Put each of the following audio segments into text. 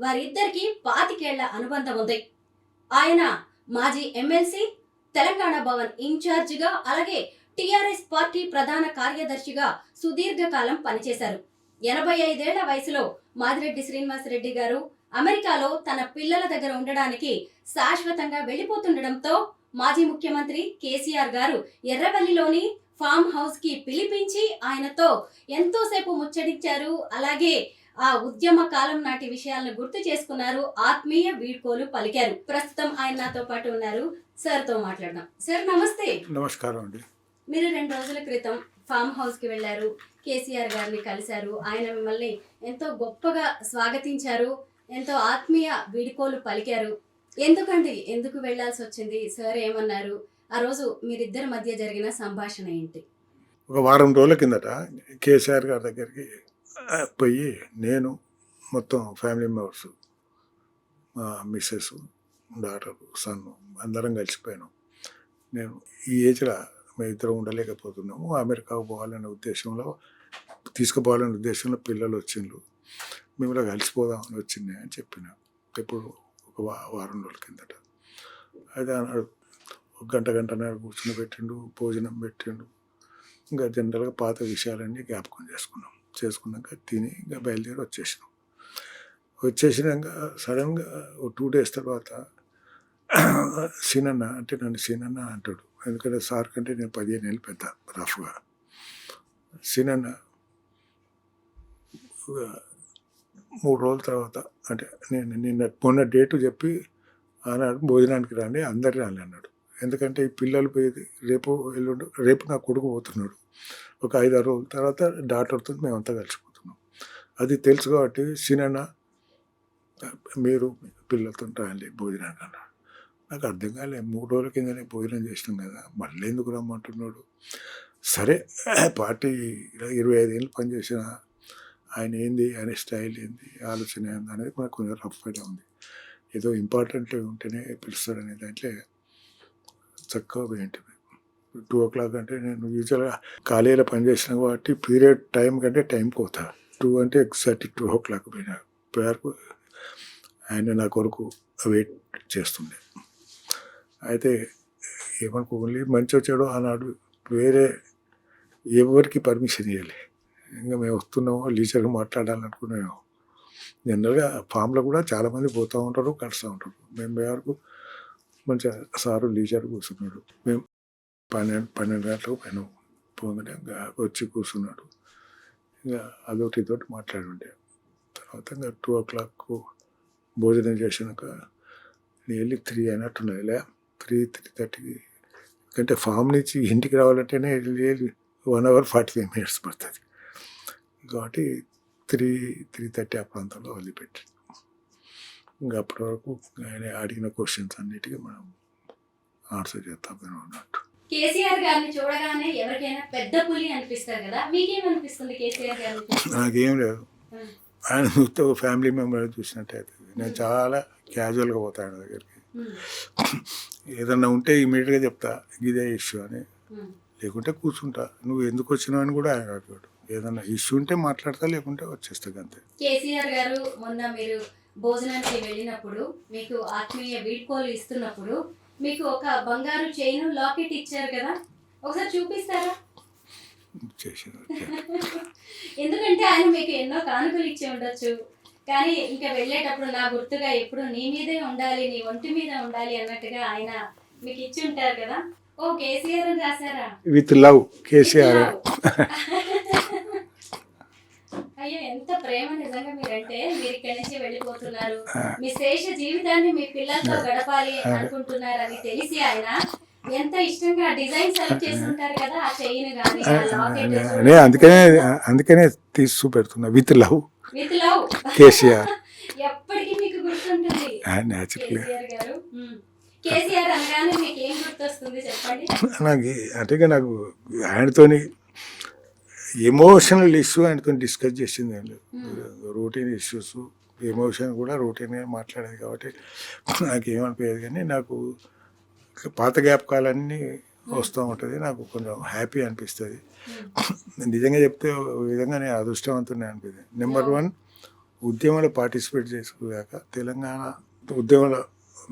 వారిద్దరికి 25 ఏళ్ల అనుబంధం ఉంది. ఆయన మాజీ ఎమ్మెల్సీ, తెలంగాణ భవన్ ఇన్ఛార్జిగా, అలాగే టీఆర్ఎస్ పార్టీ ప్రధాన కార్యదర్శిగా సుదీర్ఘకాలం పనిచేశారు. 85 ఏళ్ల వయసులో మాదిరెడ్డి శ్రీనివాసరెడ్డి గారు అమెరికాలో తన పిల్లల దగ్గర ఉండడానికి శాశ్వతంగా వెళ్లిపోతుండటంతో మాజీ ముఖ్యమంత్రి కేసీఆర్ గారు ఎర్రవల్లిలోని ఫామ్ హౌస్ కి పిలిపించి ఆయనతో ఎంతోసేపు ముచ్చటించారు. అలాగే ఆ ఉద్యమ కాలం నాటి విషయాలను గుర్తు చేసుకున్నారు, ఆత్మీయ వీడ్కోలు పలికారు. ప్రస్తుతం ఆయన నాతో పాటు ఉన్నారు. సార్ తో మాట్లాడదాం. సార్ నమస్తే. నమస్కారం అండి. మీరు 2 రోజుల క్రితం ఫామ్ హౌస్ కి వెళ్లారు, కేసీఆర్ గారిని కలిశారు. ఆయన మిమ్మల్ని ఎంతో గొప్పగా స్వాగతించారు, ఎంతో ఆత్మీయ వీడ్కోలు పలికారు. ఎందుకు వెళ్లాల్సి వచ్చింది? సార్ ఏమన్నారు? ఆ రోజు మీరిద్దరి మధ్య జరిగిన సంభాషణ ఏంటి? ఒక వారం రోజుల కిందట కేసీఆర్ గారి దగ్గరికి పోయి నేను మొత్తం ఫ్యామిలీ మెంబర్స్, మా మిస్సెస్, డాటర్, సన్ అందరం కలిసిపోయాను. నేను ఈ ఏజ్లో మేము ఇద్దరం ఉండలేకపోతున్నాము, అమెరికాకు పోవాలనే ఉద్దేశంలో, తీసుకుపోవాలనే ఉద్దేశంలో పిల్లలు వచ్చిండ్రు, మేము కలిసిపోదామని వచ్చింది అని చెప్పిన. ఇప్పుడు ఒక వారం రోజుల కిందట అయితే అన్నాడు, ఒక గంటన్నర కూర్చుని పెట్టిండు, భోజనం పెట్టిండు. ఇంకా జనరల్గా పాత విషయాలన్నీ జ్ఞాపకం చేసుకున్నాక తిని ఇంకా బయలుదేరి వచ్చేసినాక సడన్గా ఒక 2 days తర్వాత సీనన్న అంటే నన్ను సీనన్న అంటాడు. ఎందుకంటే సార్ కంటే నేను 15 ఏళ్ళు పెద్ద రఫ్గా. సీనన్న 3 రోజుల తర్వాత అంటే నేను మొన్న డేటు చెప్పి ఆనాడు భోజనానికి రండి, అందరు రాని అన్నాడు. ఎందుకంటే ఈ పిల్లలు పోయేది రేపు నా కొడుకు పోతున్నాడు. ఒక 5-6 రోజుల తర్వాత డాక్టర్తో మేమంతా కలిసిపోతున్నాం. అది తెలుసు కాబట్టి సీనన్న మీరు పిల్లలతో రాయండి భోజనానికి అన్నాడు. నాకు అర్థం కాలేదు, 3 రోజుల కిందనే భోజనం చేసినాం కదా, మళ్ళీ ఎందుకు రమ్మంటున్నాడు. సరే, పార్టీ 25 ఏళ్ళు పనిచేసిన ఆయన ఏంది, ఆయన స్టైల్ ఏంది, ఆలోచన ఏంది అనేది మనకు కొంచెం రఫ్గా ఉంది. ఏదో ఇంపార్టెంట్ ఉంటేనే పిలుస్తాడనే దాంట్లో చక్కగా ఏంటి 2 o'clock అంటే నేను యూజువల్గా కాలేజీలో పనిచేసిన కాబట్టి పీరియడ్ టైం కంటే టైం పోతా. 2 అంటే ఎగ్జాక్ట్ 2 o'clock పోయారు. ఆయన నా కొరకు వెయిట్ చేస్తుండే. అయితే ఏమనుకో, ఓన్లీ మంచి వచ్చాడో ఆనాడు వేరే ఎవరికి పర్మిషన్ ఇవ్వలే. ఇంకా మేము వస్తున్నామో లీజర్గా మాట్లాడాలనుకున్నామో. జనరల్గా ఫామ్లో కూడా చాలామంది పోతూ ఉంటారు, కలుస్తూ ఉంటారు. మేము వరకు మంచిగా సారు లీజర్ కూర్చున్నాడు. మేము 12 గంటలకు పైన పోగానే వచ్చి కూర్చున్నాడు. ఇంకా అదొకటి మాట్లాడుండే. తర్వాత ఇంకా 2 o'clock భోజనం చేసినాక నేను వెళ్ళి 3 అయినట్టున్నదిలే, 3:30 అంటే ఫామ్ నుంచి ఇంటికి రావాలంటేనే 1 hour 45 minutes పడుతుంది. కాబట్టి 3:30 ఆ ప్రాంతంలో వదిలిపెట్టి ఇంకా అప్పటి వరకు ఆయన అడిగిన క్వశ్చన్స్ అన్నిటికీ మనం ఆన్సర్ చేస్తాం అన్నట్టు. కేసీఆర్ గారిని చూడగానే ఎవరికైనా పెద్ద పులి అనిపిస్తారు కదా, మీకేమనిపిస్తుంది కేసీఆర్ గారిని? నాకేం లేదు, ఆయన చూస్తే ఒక ఫ్యామిలీ మెంబర్ చూసినట్టు అవుతుంది. నేను చాలా క్యాజువల్గా పోతాను ఆయన దగ్గరికి. ఏదన్నా ఉంటే ఇమీడియట్గా చెప్తా ఇదే ఇష్యూ అని, లేకుంటే కూర్చుంటా. నువ్వు ఎందుకు వచ్చినావు అని కూడా ఆయన అడిగాడు. ఏదన్నా ఇష్యూ ఉంటే మాట్లాడతా, లేకుంటే వచ్చేస్తా అంతే. కేసీఆర్ గారు మొన్న మీరు భోజనానికి వెళ్ళినప్పుడు మీకు ఆత్మీయ వీడ్కోలు ఇస్తున్నప్పుడు మీకు ఒక బంగారు చైన్ లాకెట్ ఇచ్చారు కదా, ఒకసారి చూపిస్తారా? ఎందుకంటే ఆయన మీకు ఎన్నో కానుకలు ఇచ్చి ఉండొచ్చు, కానీ ఇంకా వెళ్ళేటప్పుడు నా గుర్తుగా ఎప్పుడు నీ మీదే ఉండాలి, నీ ఒంటి మీద ఉండాలి అన్నట్టుగా ఆయన మీకు ఇచ్చి ఉంటారు కదా. ఓ కేసీఆర్ అని రాశారా? With love KCR. అయ్యో, ఎంత ప్రేమ నిజంగా మీరంటే. మీరు ఇక్కడి నుంచి వెళ్ళిపోతున్నారు, మీ శేష జీవితాన్ని మీ పిల్లలతో గడపాలి అనుకుంటున్నారు అని తెలిసి ఆయన ఎంత ఇష్టంగా డిజైన్ సెలెక్ట్ చేసి ఉంటారు కదా, ఆ చైన్ గానీ ఆ లాకెట్. అందుకనే తీసి పెడుతున్నా విత్ లవ్ కేసీఆర్. ఎప్పటికీ మీకు గుర్తుంటుంది కేసీఆర్ గారు. కేసీఆర్ అనగానే మీకు ఏం గుర్తొస్తుంది చెప్పండి? నాకు ఆయనతోని ఎమోషనల్ ఇష్యూ ఆయనతో డిస్కస్ చేసింది ఏం లేదు. రొటీన్ ఇష్యూస్ ఎమోషన్ కూడా రొటీన్గా మాట్లాడేది కాబట్టి నాకు ఏమనిపించేది, కానీ నాకు పాత జ్ఞాపకాలన్నీ వస్తూ ఉంటుంది. నాకు కొంచెం హ్యాపీ అనిపిస్తుంది. నిజంగా చెప్తే ఒక విధంగా నేను అదృష్టవంతునే అనిపిస్తుంది. నెంబర్ 1 ఉద్యమంలో పార్టిసిపేట్ చేసుకోగాక తెలంగాణ ఉద్యమంలో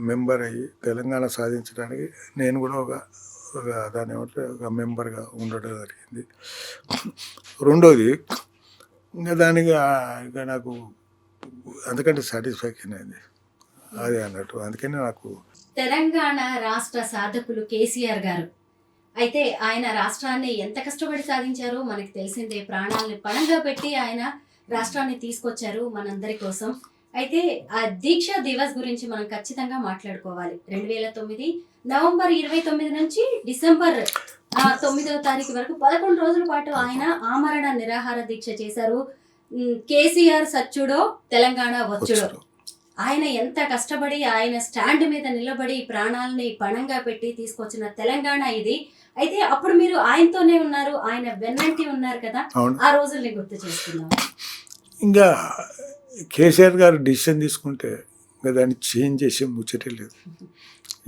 మెంబర్ అయ్యి తెలంగాణ సాధించడానికి నేను కూడా ఒక దాని ఏమంటే ఒక మెంబర్గా ఉండడం జరిగింది. రెండోది ఇంకా దానికి ఇంకా నాకు అంతకంటే సాటిస్ఫాక్షన్ అయింది అది అన్నట్టు. అందుకని నాకు తెలంగాణ రాష్ట్ర సాధకులు కేసీఆర్ గారు అయితే ఆయన రాష్ట్రాన్ని ఎంత కష్టపడి సాధించారో మనకి తెలిసిందే. ప్రాణాలను పణంగా పెట్టి ఆయన రాష్ట్రాన్ని తీసుకొచ్చారు మనందరి కోసం. అయితే ఆ దీక్షా దివస్ గురించి మనం ఖచ్చితంగా మాట్లాడుకోవాలి. 2009 నవంబర్ 29 నుంచి డిసెంబర్ 9వ తారీఖు వరకు 11 రోజుల పాటు ఆయన ఆమరణ నిరాహార దీక్ష చేశారు. కేసీఆర్ సచ్చుడో తెలంగాణ వచ్చుడో. ఆయన ఎంత కష్టపడి ఆయన స్టాండ్ మీద నిలబడి ప్రాణాలని పణంగా పెట్టి తీసుకొచ్చిన తెలంగాణ ఇది. అయితే అప్పుడు మీరు ఆయనతోనే ఉన్నారు, ఆయన వెన్నంటి ఉన్నారు కదా, ఆ రోజుల్ని గుర్తు చేసుకున్నాం. ఇంకా కేసీఆర్ గారు డిసిషన్ తీసుకుంటే ఇంకా దాన్ని చేంజ్ చేసే ముచ్చటే లేదు.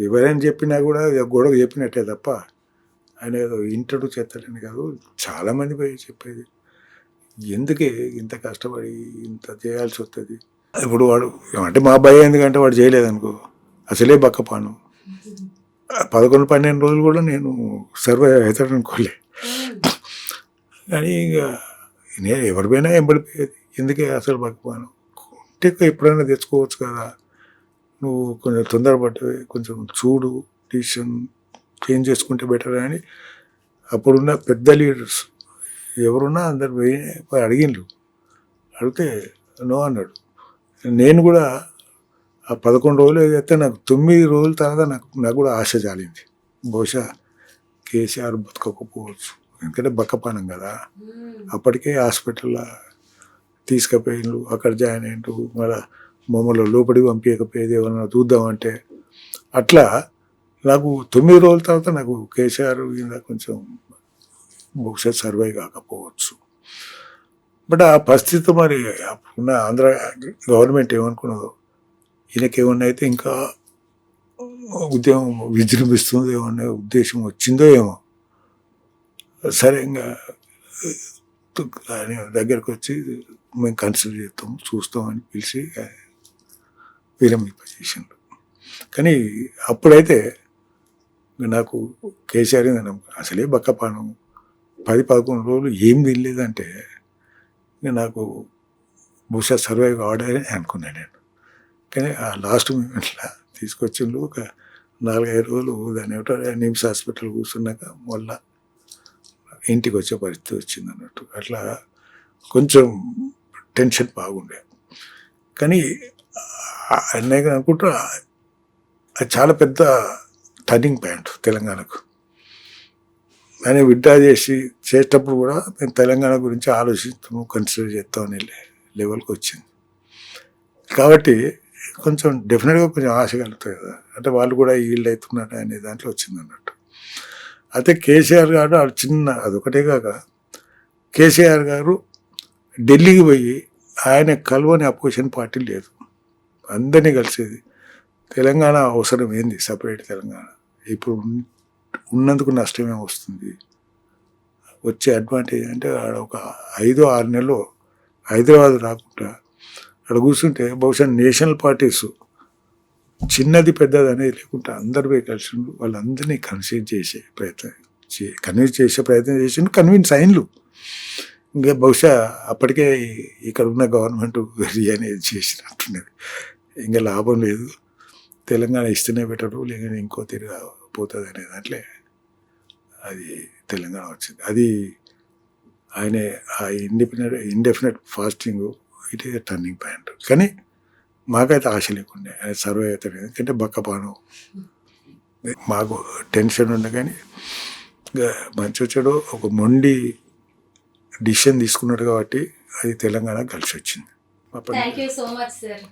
ఎవరైనా చెప్పినా కూడా గొడవ చెప్పినట్టే తప్ప ఆయన ఏదో ఇంటడు చేస్తాడని కాదు. చాలామంది పోయి చెప్పేది ఎందుకే ఇంత కష్టపడి ఇంత చేయాల్సి వస్తుంది. ఇప్పుడు వాడు అంటే మా అబ్బాయి ఎందుకంటే వాడు చేయలేదనుకో అసలే బక్కపాను. 11-12 రోజులు కూడా నేను సర్వైవ్ అవుతాడు అనుకోలే. కానీ ఇక నేను ఎవరిపైనా ఎంబడిపోయేది ఎందుకే అసలు బక్కపాను. అంటే ఎప్పుడైనా తెచ్చుకోవచ్చు కదా, నువ్వు కొంచెం తొందరపడ్డవి, కొంచెం చూడు, డిసిషన్ చేంజ్ చేసుకుంటే బెటర్ అని అప్పుడున్న పెద్ద లీడర్స్ ఎవరున్నా అందరు పోయి అడిగిండ్రు. అడిగితే నో అన్నాడు. నేను కూడా ఆ 11 రోజులు ఏదైతే నాకు 9 రోజుల తర్వాత నాకు కూడా ఆశ జాలింది. బహుశా కేసీఆర్ బతకకపోవచ్చు, ఎందుకంటే బక్కపానం కదా. అప్పటికే హాస్పిటల్లో తీసుకుపోయిండ్రు, అక్కడ జాయిన్ అయ్యిండ్రు, మళ్ళీ మమ్మల్ని లోపలికి పంపించకపోయేది ఏమన్నా చూద్దామంటే. అట్లా నాకు 9 రోజుల తర్వాత నాకు కేసీఆర్ కింద కొంచెం బహుశా సర్వైవ్ కాకపోవచ్చు. బట్ ఆ పరిస్థితి మరి ఉన్న ఆంధ్ర గవర్నమెంట్ ఏమనుకున్నదో, ఈయనకేమన్నా అయితే ఇంకా ఉద్యమం విజృంభిస్తుందో అనే ఉద్దేశం వచ్చిందో ఏమో. సరే ఇంకా ఆయన దగ్గరకు వచ్చి మేము కన్సిడర్ చేస్తాం చూస్తాం అని పిలిచి విరమింపజేసిండు. కానీ అప్పుడైతే నాకు కేసీఆర్ అసలే బక్కపానం 10-11 రోజులు ఏం తినలేదంటే నాకు బహుశా సర్వైవ్ కావడానే అనుకున్నాను నేను. కానీ ఆ లాస్ట్ మూమెంట్లో తీసుకొచ్చిండు. ఒక 4-5 రోజులు దాన్ని ఏమిటో నిమ్స్ హాస్పిటల్ కూర్చున్నాక మళ్ళా ఇంటికి వచ్చే పరిస్థితి వచ్చింది అన్నట్టు. అట్లా కొంచెం టెన్షన్ బాగుండే. కానీ అన్నయ్య అనుకుంటా అది చాలా పెద్ద టర్నింగ్ పాయింట్ తెలంగాణకు. ఆయన విడ్డా చేసేటప్పుడు కూడా మేము తెలంగాణ గురించి ఆలోచిస్తాము, కన్సిడర్ చేస్తాం అనే లెవెల్కి వచ్చింది. కాబట్టి కొంచెం డెఫినెట్గా కొంచెం ఆశ కలుగుతుంది కదా, అంటే వాళ్ళు కూడా ఈల్డ్ అవుతున్నారు అనే దాంట్లో వచ్చింది అన్నట్టు. అయితే కేసీఆర్ గారు అదొకటే కాక కేసీఆర్ గారు ఢిల్లీకి పోయి ఆయన కలవని అపోజిషన్ పార్టీ లేదు, అందరినీ కలిసేది. తెలంగాణ అవసరం ఏంది, సపరేట్ తెలంగాణ. ఇప్పుడు ఉన్నందుకు నష్టమే వస్తుంది. వచ్చే అడ్వాంటేజ్ అంటే ఆడ ఒక 5-6 నెలలు హైదరాబాద్ రాకుండా అక్కడ కూర్చుంటే బహుశా నేషనల్ పార్టీస్ చిన్నది పెద్దది అనేది లేకుండా అందరు పోయి కలిసి వాళ్ళందరినీ కన్విన్స్ చేసే ప్రయత్నం చేసిండు. కన్విన్స్ అయిన్లు. ఇంకా బహుశా అప్పటికే ఇక్కడ ఉన్న గవర్నమెంట్ వెరీ అనేది చేసినట్టున్నది. ఇంకా లాభం లేదు, తెలంగాణ ఇస్తేనే బెటరు, లేకపోతే ఇంకో తిరిగి పోతుంది అనే దాంట్లో అది తెలంగాణ వచ్చింది. అది ఆయన ఆ indefinite fasting it is turning point. కానీ మాకైతే ఆశ లేకుండా ఆయన సర్వే అవుతాడు, ఎందుకంటే బక్కపాను మాకు టెన్షన్ ఉండే. కానీ మంచి వచ్చాడు, ఒక మొండి డిసిషన్ తీసుకున్నాడు కాబట్టి అది తెలంగాణ కలిసి వచ్చింది. Thank you so much sir.